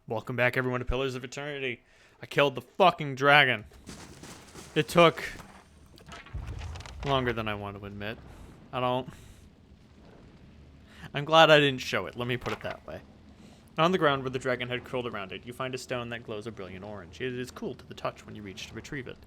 Welcome back, everyone, to Pillars of Eternity. I killed the fucking dragon. It took longer than I want to admit. I'm glad I didn't show it, let me put it that way. On the ground where the dragon had curled around it, you find a stone that glows a brilliant orange. It is cool to the touch when you reach to retrieve it.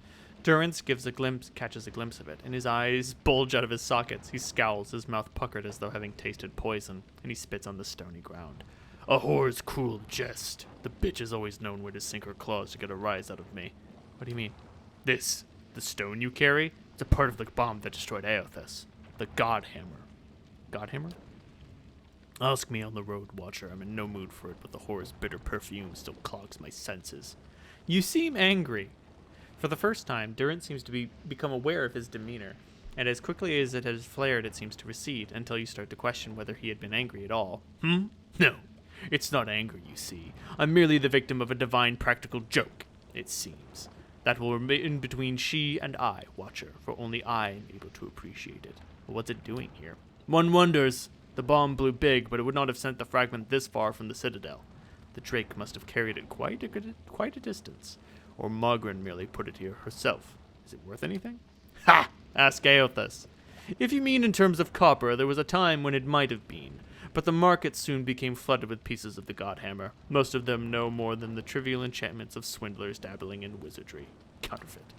Durrance catches a glimpse of it, and his eyes bulge out of his sockets. He scowls, his mouth puckered as though having tasted poison, and he spits on the stony ground. A whore's cruel jest. The bitch has always known where to sink her claws to get a rise out of me. What do you mean? This, the stone you carry, it's a part of the bomb that destroyed Aothas. The Godhammer. Godhammer? Ask me on the road, Watcher. I'm in no mood for it, but the whore's bitter perfume still clogs my senses. You seem angry. For the first time, Durrance seems to become aware of his demeanor, and as quickly as it has flared, it seems to recede, until you start to question whether he had been angry at all. No. It's not anger, you see. I'm merely the victim of a divine practical joke, it seems. That will remain between she and I, Watcher, for only I am able to appreciate it. But what's it doing here? One wonders. The bomb blew big, but it would not have sent the fragment this far from the citadel. The Drake must have carried it quite a distance. Or Margaret merely put it here herself. Is it worth anything? Ha! Ask Aothas. If you mean in terms of copper, there was a time when it might have been. But the market soon became flooded with pieces of the Godhammer, most of them no more than the trivial enchantments of swindlers dabbling in wizardry. Counterfeit.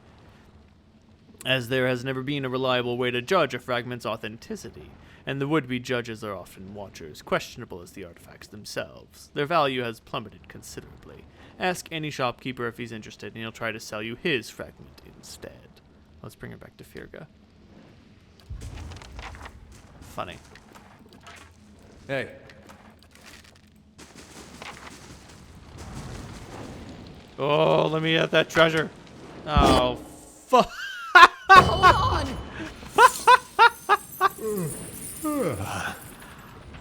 As there has never been a reliable way to judge a fragment's authenticity, and the would-be judges are often watchers, questionable as the artifacts themselves. Their value has plummeted considerably. Ask any shopkeeper if he's interested, and he'll try to sell you his fragment instead. Let's bring her back to Firga. Funny. Hey. Oh, let me get that treasure. Oh, fuck. Hold on!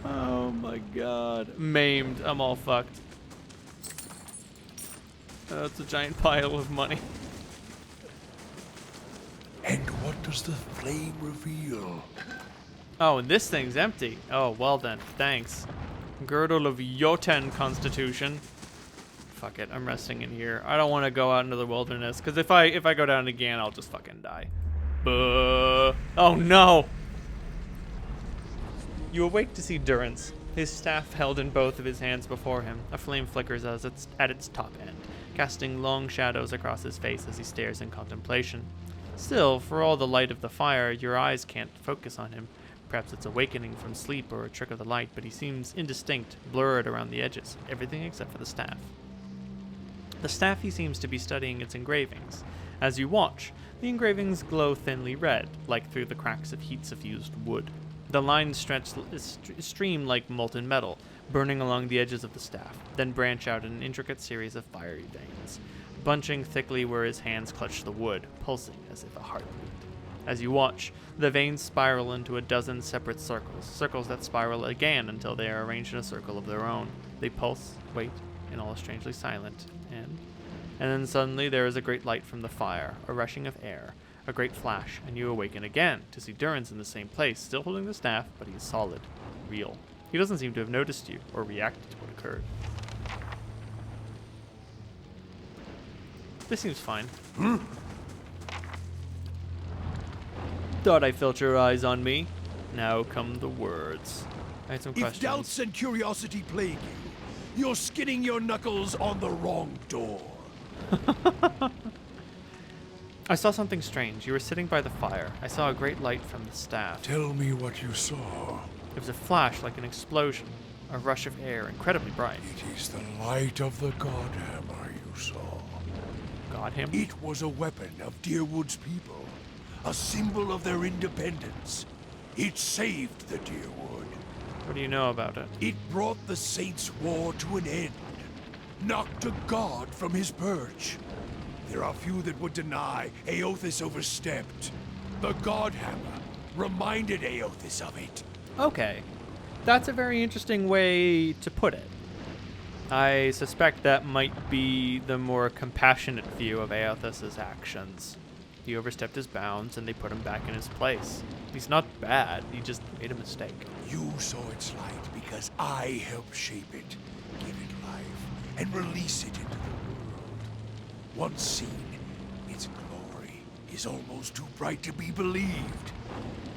Oh my god. Maimed. I'm all fucked. That's a giant pile of money. And what does the flame reveal? Oh, and this thing's empty. Oh, well then. Thanks. Girdle of Jotun Constitution. Fuck it. I'm resting in here. I don't want to go out into the wilderness, because if I go down again, I'll just fucking die. Oh no! You awake to see Durrance, his staff held in both of his hands before him. A flame flickers as it's at its top end, casting long shadows across his face as he stares in contemplation. Still, for all the light of the fire, your eyes can't focus on him. Perhaps it's awakening from sleep or a trick of the light, but he seems indistinct, blurred around the edges, everything except for the staff. The staff he seems to be studying its engravings. As you watch, the engravings glow thinly red, like through the cracks of heat-suffused wood. The lines stream like molten metal, burning along the edges of the staff, then branch out in an intricate series of fiery veins, bunching thickly where his hands clutch the wood, pulsing as if a heartbeat. As you watch, the veins spiral into a dozen separate circles that spiral again until they are arranged in a circle of their own. They pulse, wait, and all is strangely silent, and then suddenly there is a great light from the fire, a rushing of air, a great flash, and you awaken again to see Durrance in the same place, still holding the staff, but he is solid, real. He doesn't seem to have noticed you or reacted to what occurred. This seems fine. Thought I felt your eyes on me. Now come the words. I had some questions. If doubts and curiosity plague you, you're skinning your knuckles on the wrong door. I saw something strange. You were sitting by the fire. I saw a great light from the staff. Tell me what you saw. It was a flash like an explosion, a rush of air, incredibly bright. It is the light of the Godhammer you saw. Godhammer? It was a weapon of Deerwood's people, a symbol of their independence. It saved the Deerwood. What do you know about it? It brought the Saints' war to an end, knocked a god from his perch. There are few that would deny Aothas overstepped. The Godhammer reminded Aothas of it. Okay. That's a very interesting way to put it. I suspect that might be the more compassionate view of Aothas' actions. He overstepped his bounds, and they put him back in his place. He's not bad, he just made a mistake. You saw its light because I helped shape it, give it life, and release it into the world. Once seen, its glory is almost too bright to be believed,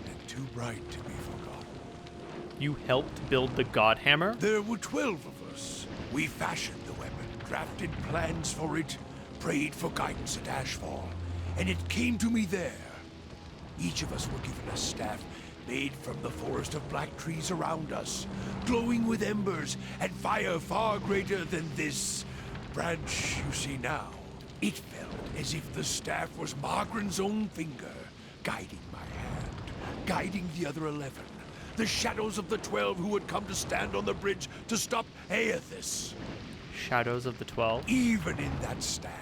and too bright to be forgotten. You helped build the Godhammer? There were 12 of us. We fashioned the weapon, drafted plans for it, prayed for guidance at Ashfall, and it came to me there. Each of us were given a staff made from the forest of black trees around us, glowing with embers and fire far greater than this branch you see now. It felt as if the staff was Margaren's own finger, guiding my hand, guiding the other 11, the shadows of the 12 who had come to stand on the bridge to stop Aethys. Shadows of the 12? Even in that stand,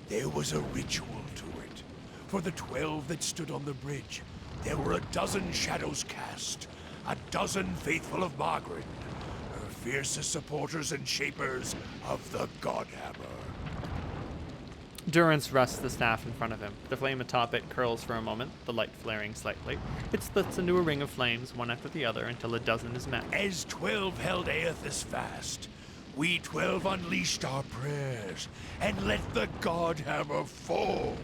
there was a ritual to it. For the 12 that stood on the bridge, there were 12 shadows cast, 12 faithful of Margaren, her fiercest supporters and shapers of the Godhammer. Durance rests the staff in front of him. The flame atop it curls for a moment, the light flaring slightly. It splits into a ring of flames, one after the other, until a dozen is met. As 12 held Aethys fast, we 12 unleashed our prayers and let the Godhammer fall.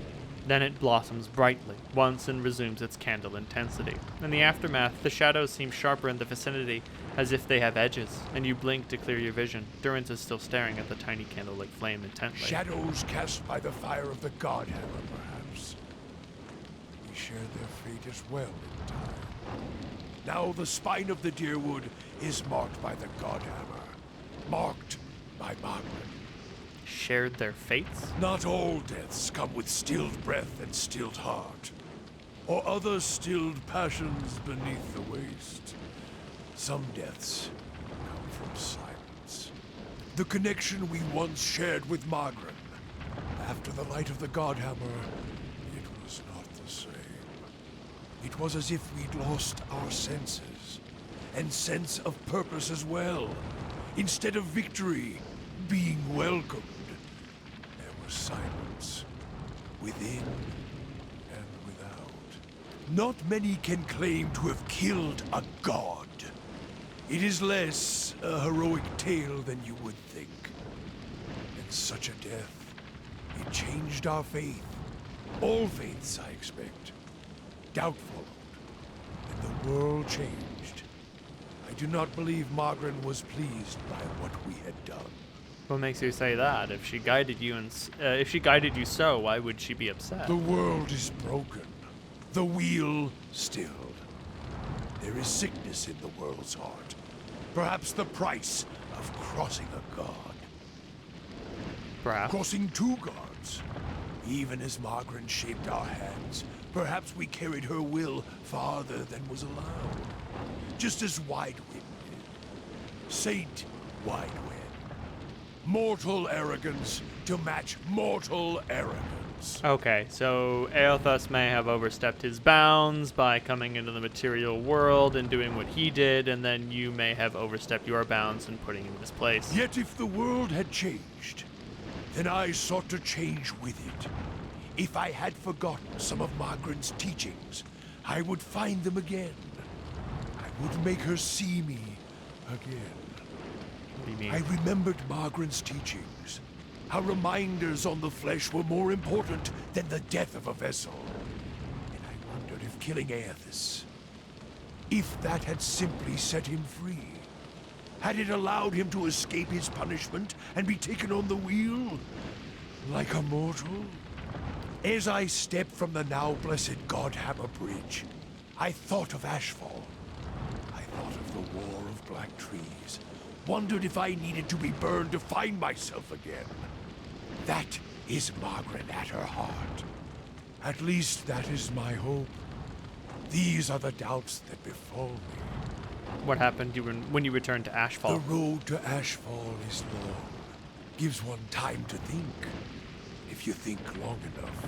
Then it blossoms brightly, once and resumes its candle intensity. In the aftermath, the shadows seem sharper in the vicinity, as if they have edges, and you blink to clear your vision. Durance is still staring at the tiny candle-like flame intently. Shadows cast by the fire of the Godhammer, perhaps. We shared their fate as well in time. Now the spine of the Deerwood is marked by the Godhammer, marked by Margaret. Shared their fates? Not all deaths come with stilled breath and stilled heart, or other stilled passions beneath the waste. Some deaths come from silence. The connection we once shared with Margaret. After the light of the Godhammer, it was not the same. It was as if we'd lost our senses, and sense of purpose as well. Instead of victory, being welcomed. Silence, within and without. Not many can claim to have killed a god. It is less a heroic tale than you would think. And such a death, it changed our faith. All faiths, I expect. Doubt followed, and the world changed. I do not believe Margaret was pleased by what we had done. What makes you say that? If she guided you so, why would she be upset? The world is broken. The wheel stilled. There is sickness in the world's heart. Perhaps the price of crossing a god. Perhaps. Crossing 2 gods. Even as Margaret shaped our hands, perhaps we carried her will farther than was allowed. Just as Widewind did. Saint Widewind. Mortal arrogance to match mortal arrogance. Okay, so Aethys may have overstepped his bounds by coming into the material world and doing what he did, and then you may have overstepped your bounds and putting him in his place. Yet if the world had changed, then I sought to change with it. If I had forgotten some of Margaret's teachings, I would find them again. I would make her see me again. What do you mean? I remembered Margaret's teachings. How reminders on the flesh were more important than the death of a vessel. And I wondered if killing Aethys, if that had simply set him free. Had it allowed him to escape his punishment and be taken on the wheel? Like a mortal? As I stepped from the now blessed Godhammer Bridge, I thought of Ashfall. I thought of the War of Black Trees. Wondered if I needed to be burned to find myself again. That is Margaret at her heart. At least that is my hope. These are the doubts that befall me. What happened when you returned to Ashfall? The road to Ashfall is long. Gives one time to think. If you think long enough,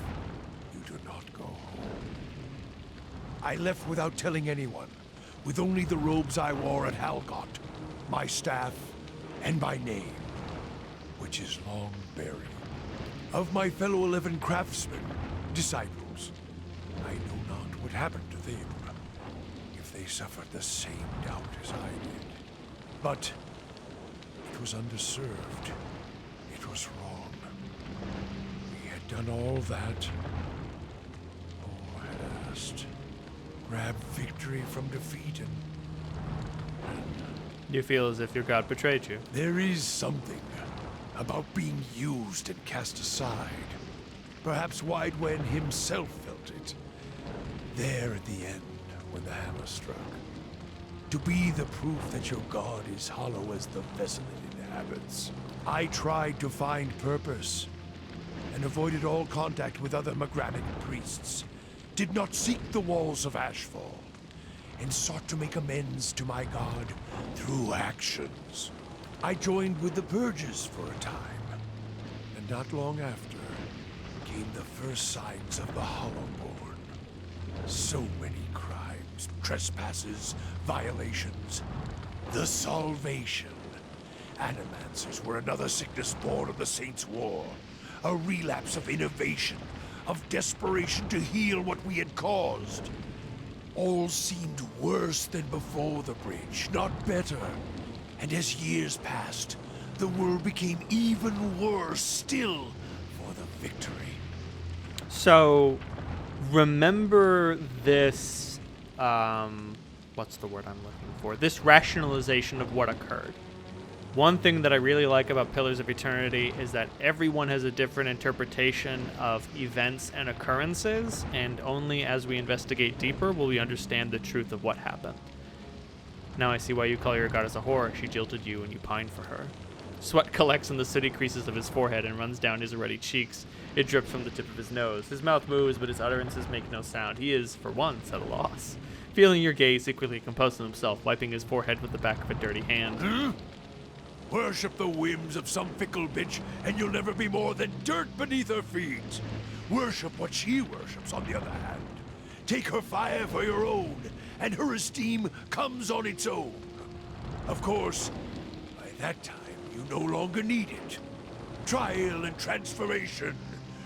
you do not go home. I left without telling anyone, with only the robes I wore at Halgot, my staff, and my name, which is long buried. Of my fellow 11 craftsmen, disciples, I know not what happened to them, if they suffered the same doubt as I did. But it was underserved, was wrong. We had done all that. Oh, at last. Grabbed victory from defeat and You feel as if your god betrayed you. there is something about being used and cast aside. Perhaps Widewen himself felt it. There at the end, when the hammer struck. To be the proof that your god is hollow as the vessel it inhabits. I tried to find purpose, and avoided all contact with other Magranic priests. Did not seek the walls of Ashfall, and sought to make amends to my god through actions. I joined with the Purges for a time, and not long after came the first signs of the Hollowborn. So many crimes, trespasses, violations. The Salvation. Animancers were another sickness born of the Saints' War. A relapse of innovation, of desperation to heal what we had caused. All seemed worse than before the bridge, not better. And as years passed, the world became even worse still for the victory. So, remember this, what's the word I'm looking for? This rationalization of what occurred. One thing that I really like about Pillars of Eternity is that everyone has a different interpretation of events and occurrences, and only as we investigate deeper will we understand the truth of what happened. Now I see why you call your goddess a whore. She jilted you and you pined for her. Sweat collects in the sooty creases of his forehead and runs down his ruddy cheeks. It drips from the tip of his nose. His mouth moves, but his utterances make no sound. He is, for once, at a loss. Feeling your gaze, he quickly composes himself, wiping his forehead with the back of a dirty hand. Worship the whims of some fickle bitch, and you'll never be more than dirt beneath her feet. Worship what she worships, on the other hand. Take her fire for your own, and her esteem comes on its own. Of course, by that time, you no longer need it. Trial and transformation,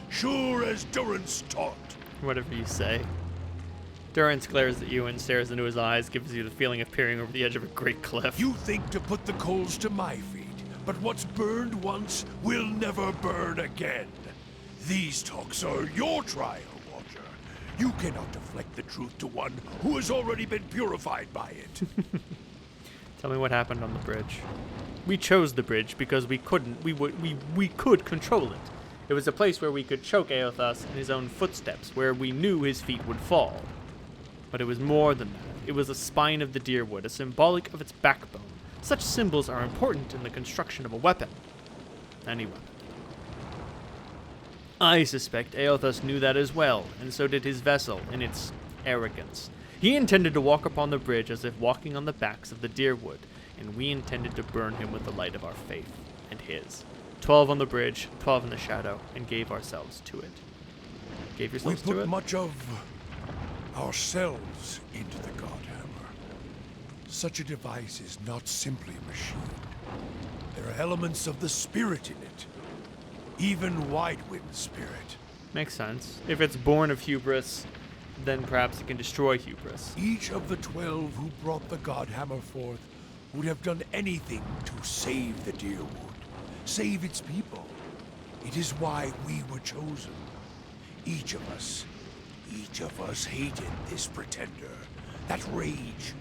sure as Durance taught. Whatever you say. Durance glares at you and stares into his eyes, gives you the feeling of peering over the edge of a great cliff. You think to put the coals to my feet, but what's burned once will never burn again. These talks are your trial, Watcher. You cannot deflect the truth to one who has already been purified by it. Tell me what happened on the bridge. We chose the bridge because we could control it. It was a place where we could choke Eothas in his own footsteps, where we knew his feet would fall. But it was more than that. It was the spine of the deerwood, a symbolic of its backbone. Such symbols are important in the construction of a weapon. Any weapon. I suspect Eothas knew that as well, and so did his vessel, in its arrogance. He intended to walk upon the bridge as if walking on the backs of the deerwood, and we intended to burn him with the light of our faith, and his. 12 on the bridge, 12 in the shadow, and gave ourselves to it. Gave We yourselves to put it? much of ourselves into the Godhammer. Such a device is not simply a machine. There are elements of the spirit in it. Even Widewind's spirit. Makes sense. If it's born of hubris, then perhaps it can destroy hubris. Each of the 12 who brought the Godhammer forth would have done anything to save the Deerwood, save its people. It is why we were chosen. Each of us hated this pretender. That rage,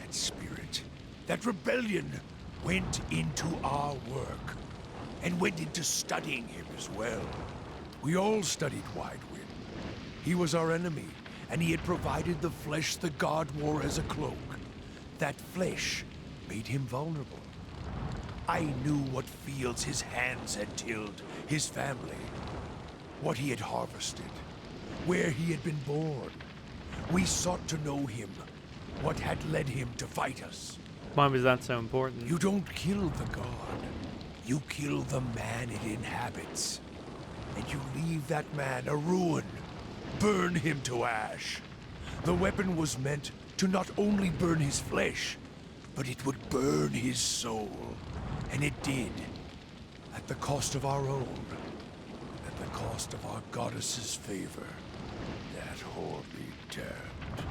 that spirit, that rebellion went into our work, and went into studying him as well. We all studied Widewind. He was our enemy, and he had provided the flesh the god wore as a cloak. That flesh made him vulnerable. I knew what fields his hands had tilled, his family, what he had harvested, where he had been born. We sought to know him, what had led him to fight us. Why was that so important? You don't kill the god. You kill the man it inhabits. And you leave that man a ruin. Burn him to ash. The weapon was meant to not only burn his flesh, but it would burn his soul. And it did. At the cost of our own. At the cost of our goddess's favor. That whore be damned.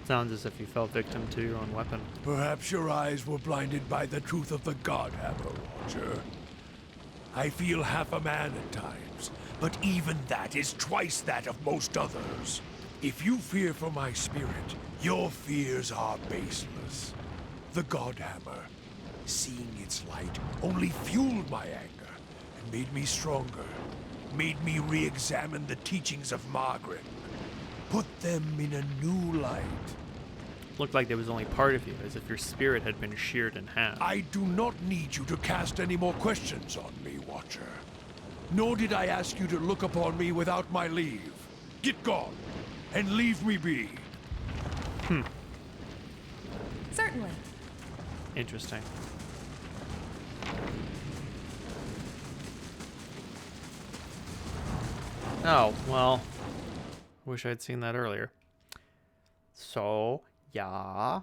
Sounds as if you fell victim to your own weapon. Perhaps your eyes were blinded by the truth of the Godhammer, Watcher. I feel half a man at times, but even that is twice that of most others. If you fear for my spirit, your fears are baseless. The Godhammer, seeing its light, only fueled my anger and made me stronger. Made me re-examine the teachings of Margaret. Put them in a new light. Looked like there was only part of you, as if your spirit had been sheared in half. I do not need you to cast any more questions on me, Watcher. Nor did I ask you to look upon me without my leave. Get gone, and leave me be. Certainly. Interesting. Oh, well. Wish I'd seen that earlier. So, yeah.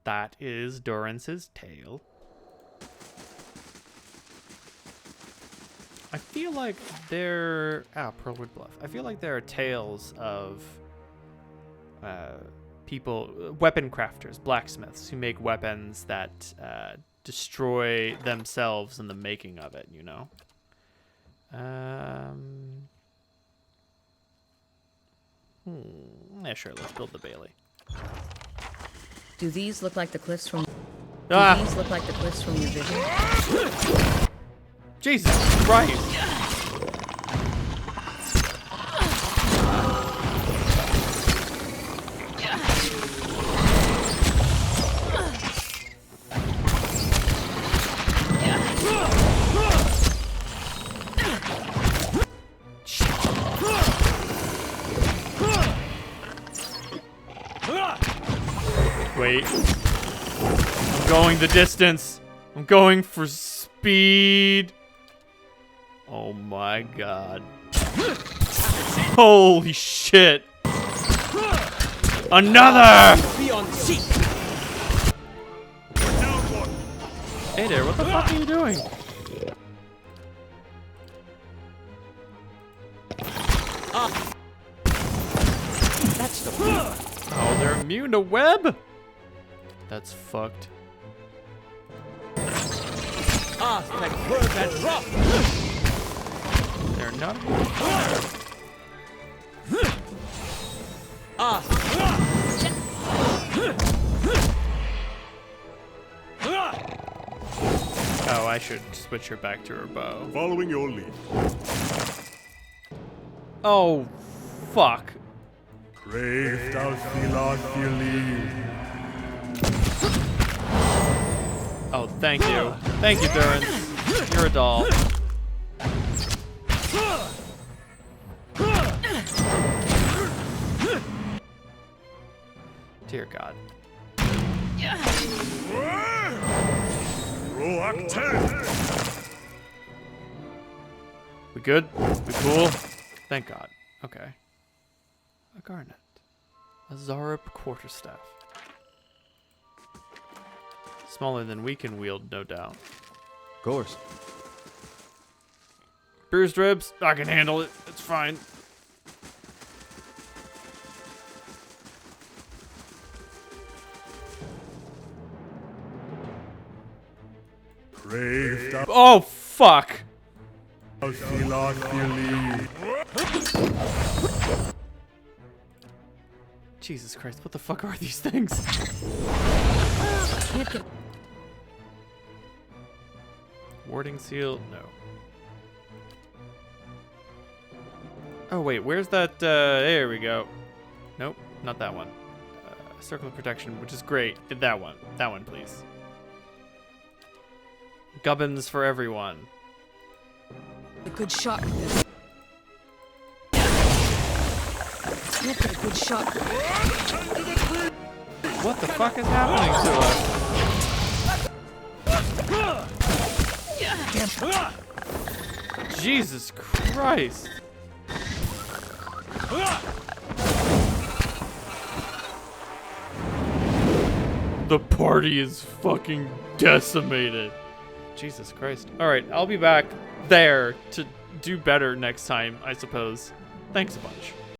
That is Dorance's tale. I feel like there... Pearlwood Bluff. I feel like there are tales of people, weapon crafters, blacksmiths, who make weapons that destroy themselves in the making of it, you know? Yeah, sure, let's build the Bailey. Do these look like the cliffs from... Ah! Do these look like the cliffs from your vision? Jesus Christ! Wait. I'm going the distance. I'm going for speed. Oh my god. Holy shit. Another! Hey there, what the fuck are you doing? That's the... Oh, they're immune to web? That's fucked. They're not immune to fire. Oh, I should switch her back to her bow. Following your lead. Oh, fuck. Crave thou Philod. Oh, thank you. Thank you, Durance. You're a doll. Dear God. We good? We cool? Thank God. Okay. A garnet. A Zarup quarterstaff. Smaller than we can wield, no doubt. Of course. Bruised ribs. I can handle it. It's fine. Crave thou Oh, fuck. Philod. Jesus Christ, what the fuck are these things? Can't get... Warding seal? No. Oh, wait, where's that? There we go. Nope, not that one. Circle of protection, which is great. That one. That one, please. Gubbins for everyone. A good shot. Can't get a good shot. What the fuck is happening to us? Jesus Christ. The party is fucking decimated. Jesus Christ. Alright, I'll be back there to do better next time, I suppose. Thanks a bunch.